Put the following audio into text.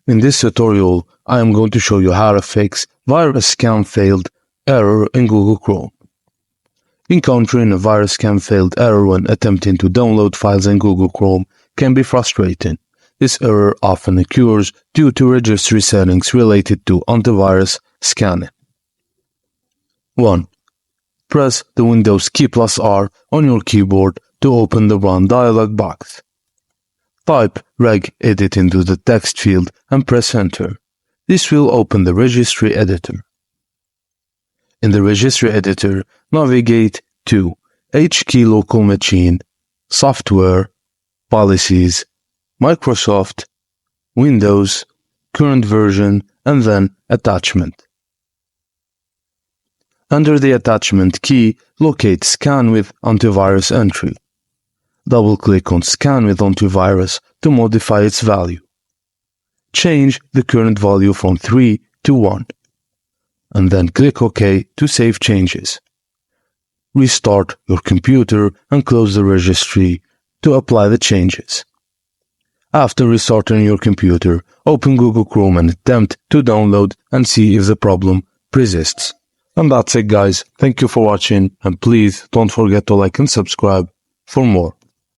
In this tutorial, I am going to show you how to fix virus scan failed error in Google Chrome. Encountering a virus scan failed error when attempting to download files in Google Chrome can be frustrating. This error often occurs due to registry settings related to antivirus scanning. 1. Press the Windows key +R on your keyboard to open the Run dialog box. Type regedit into the text field and press Enter. This will open the registry editor. In the registry editor, navigate to HKey Local Machine, Software, Policies, Microsoft, Windows, Current Version, and then Attachment. Under the Attachment key, locate Scan with Antivirus entry. Double-click on Scan with Antivirus to modify its value. Change the current value from 3 to 1, and then click OK to save changes. Restart your computer and close the registry to apply the changes. After restarting your computer, open Google Chrome and attempt to download and see if the problem persists. And that's it, guys. Thank you for watching, and please don't forget to like and subscribe for more.